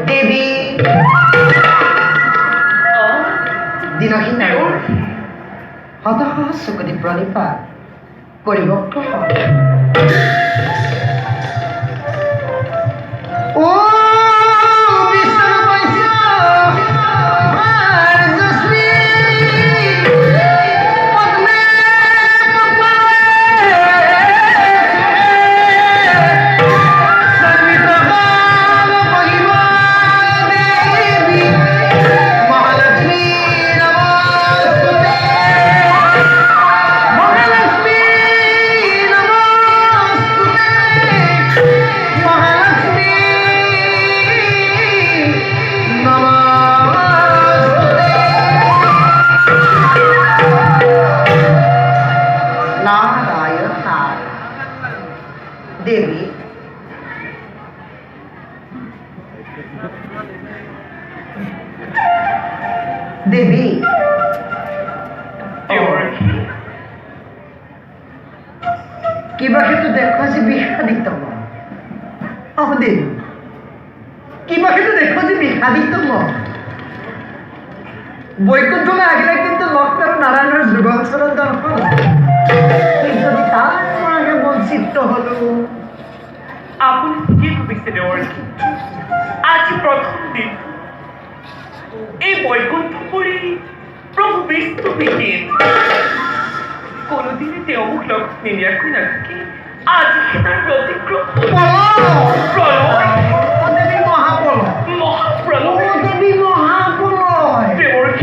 দেবী দিনহীন হতাশ চকুদি প্ৰণিপাত কৰিব দেবী দেবী কিবা ক্ষেত্ৰত দেখুৱা যে বিষাদিত মন দেবী কিবা ক্ষেত্ৰত দেখুৱা যে বিষাদিত মন বৈকুণ্ঠলৈ আহিলে কিন্তু লক্ষ্মণ নাৰায়ণৰ যুগলচৰণ দৰ্শন যদি তাৰ পৰাহে বঞ্চিত হলো আপুনি কি ভাবিছে দেৱৰ্ষী আজি প্ৰথম দিন এই বৈকুণ্ঠপুৰী প্ৰভু বিষ্ণুবিহীন কোনোদিনে তেওঁ মোক লগ নিনিয়াকৈ নাথাকি আজিহে তাৰ প্ৰতিক্ৰম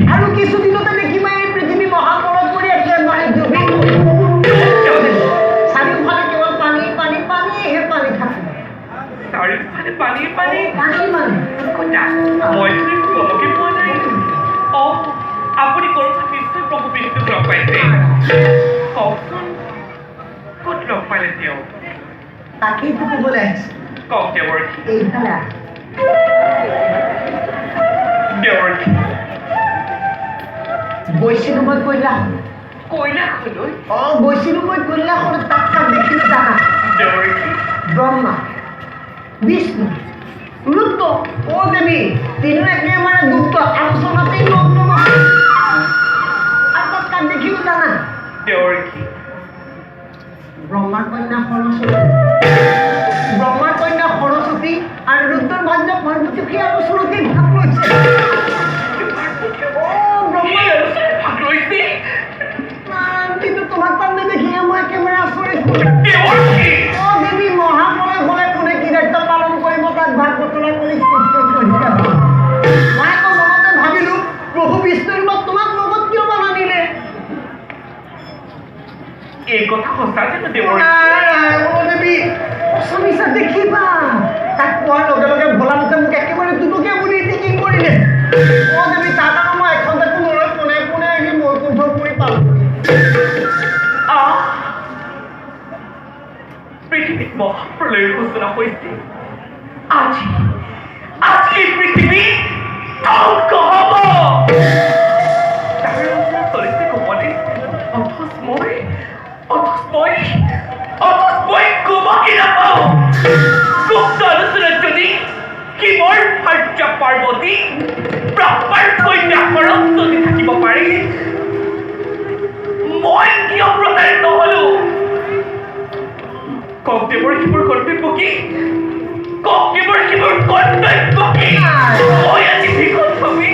আৰু কিছুদিনতে দেখিবা এই পৃথিৱী মহাপ্ৰলয় কৰি একেবাৰে চাৰিওফালে কেৱল পানী পানী পানীহে পানী থাকে চাৰিওফালে পানী পানী পানী মানে মই কমকে পোৱা নাই আপুনি ক'ৰবাত নিশ্চয় প্ৰভু বিষ্ণুক লগ পাইছে কওকচোন ক'ত লগ পালে তেওঁ তাকেইতো ক'বলৈ আহিছে কওক দেৱৰ্ষী এইফালে দেৱৰ্ষী গৈছিলো মই কৈলাশলৈ গৈছিলো মই কৈলাশলৈ তাক দেখিলো জানা দেৱৰ্ষী ব্ৰহ্মা বিষ্ণু ৰুদ্ৰ দেৱী তিনিও একেবাৰে গুপ্ত আলোচনাতেই আৰু তাক দেখিলো জানা দেৱৰ্ষী ব্ৰহ্মাৰ কন্যা সৰস্বতী আৰু ৰুদ্ৰৰ ভাৰ্য পাৰ্বতী সেই আলোচনাতেই ভাগ লৈছে কিন্তু তোমাক তাৰমানে দেখিলে মই একেবাৰে আচৰিত দেৱী মহাপ্ৰলয় হ'লে কোনে কি দায়িত্ব পালন কৰিব তাক ভাগ বতৰা কৰি মই আকৌ মনতে ভাবিলো প্ৰভু বিষ্ণুৰ লগত তোমাক লগত কিয় নানিলে এই কথা সঁচা জানো দেৱৰ্ষী দেৱী অসমীয়া দেখিবা তাক কোৱাৰ লগে লগে ভোলামতে মোক একেবাৰে দুটকীয়া বুলি কি কৰিলে দেৱী তাৰ কাৰণে মই এখন দেখোন নৰৈ পোনে পোনে আহি বৈকুণ্ঠ কৰি পালোঁ পৃথিৱীত মহাপ্ৰলয়ৰ সূচনা হৈছে আজি এই পৃথিৱী ধ্বংস হ'ব তাৰ চলিছে গোপনে অথচ মই গোমকি নাপাওঁ গুপ্ত আলোচনাত যদি শিৱৰ ভাৰ্য পাৰ্বতী ব্ৰহ্মাৰ কন্যা সৰস্বতী থাকিব পাৰি মই কিয় প্ৰতাৰিত হলো কওক দেৱৰ্ষীৰ কৰ্তব্য কি মই আজি ভিকত ভাবি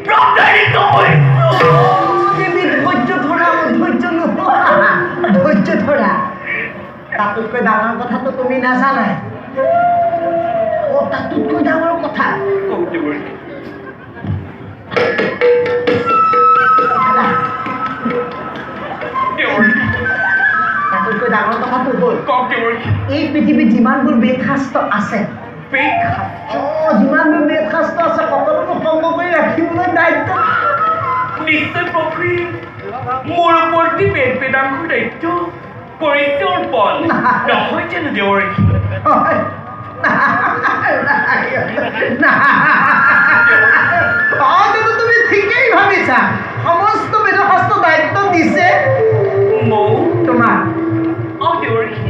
প্ৰতাৰিত হৈছো ধৈৰ্য ধৰা তাতোতকৈ ডাঙৰ কথাটো তুমি নাজানাই তাতোতকৈ ডাঙৰ কথা তাতোতকৈ ডাঙৰ কথাটো হ'ল এই পৃথিৱীত যিমানবোৰ বেদশাস্ত্ৰ আছে যিমানবোৰ বেদশাস্ত্ৰ আছে সকলোবোৰ সংগ কৰি ৰাখিবলৈ দায়িত্ব নিশ্চয় প্ৰভু মোৰ ওপৰতে বেদাংশৰ দায়িত্ব কৰিছে অৰ্পণ নহয় জানো দেৱৰ্ষী তুমি ঠিকেই ভাবিছা সমস্ত বেদশাস্ত্ৰ দায়িত্ব দিছে তোমাক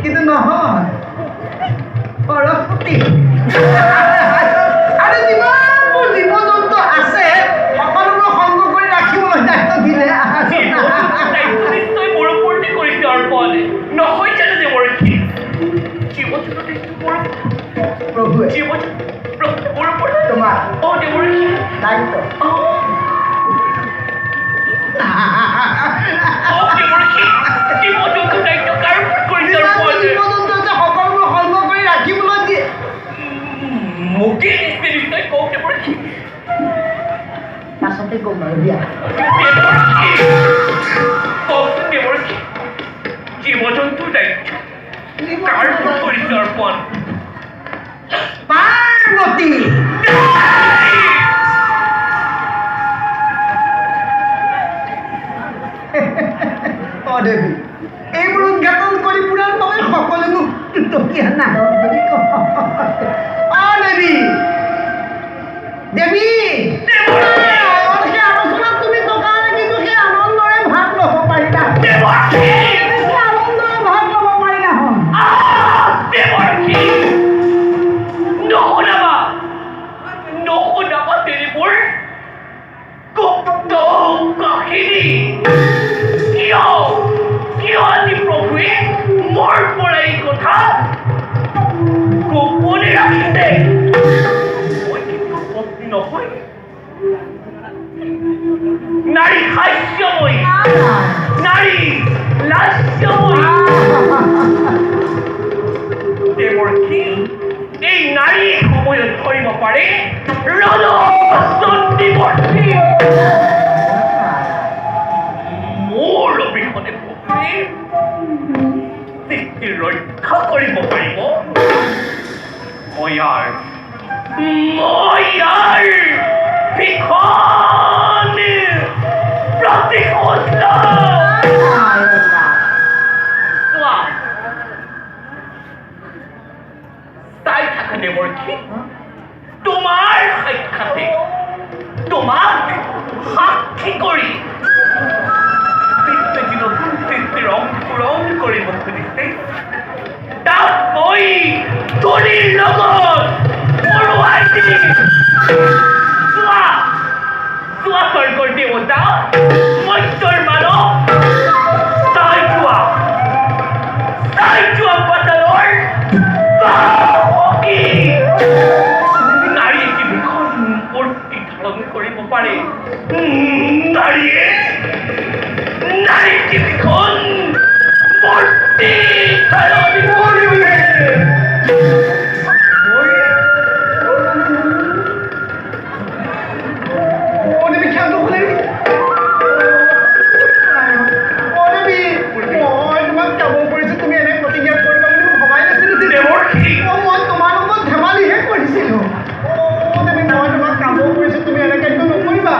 কিন্তু নহয় সৰস্বতী আৰু যিমানবোৰ জীৱ জন্তু আছে সকলোবোৰ সংগ কৰি ৰাখিবলৈ দায়িত্ব দিলে প্ৰভুৱে তোমাৰ দায়িত্ব সকলোবোৰ সংগ কৰি ৰাখিবলৈ দিয়ে পাছতে ক'ম আৰু দিয়া জীৱ-জন্তুৰ দায়িত্ব কাৰ ওপৰত কৰিছে অৰ্পণ পাৰ্বতী দেৱী এইবোৰ উদঘাটন কৰি পুৰাৰ বাবে সকলো মোক টকীয়া নাগৰ বুলি কয় দেৱী দেৱী সেই আলোচনাত তুমি টকা কিন্তু সেই আনন্দৰে ভাগ ল'ব পাৰিলা আনন্দৰে ভাগ ল'ব পাৰিলা নশুনাবা তেৰিবোৰ গুপ্ত কাহিনী কিয় আজি প্ৰভুৱে মোৰ পৰা এই কথা গোপনে ৰাখিছে মই কিন্তু পত্নী নহয় নাৰী হাস্যময়ী নাৰী লাস্যময়ী দেৱৰ্ষী এই নাৰী সময়ত ধৰিব পাৰে ৰণচণ্ডীবৰ্ষী মোৰ অবিহনে সৃষ্টি ৰক্ষা কৰিব পাৰিব মই ইয়াৰ ভীষণ প্ৰতিশোধ তাই থাকা দেৱৰ্ষী তোমাৰ সাক্ষাতে তোমাক সাক্ষী কৰি সৃষ্টিৰ অংকুৰণ কৰিব খুজিছে তাক মই ধনীৰ লগত পৰুৱাই দিম চোৱা স্বৰ্গৰ দেৱতা মৰ্ত্যৰ মানৱ তাই যোৱা পাতালৰ নাৰীয়ে কি ভীষণ মূৰ্তি ধাৰণ কৰিব পাৰে নাৰীয়ে কি ভীষণ মূৰ্তি ধাৰণ কৰিলে তুমি এনেকৈ নকৰিবা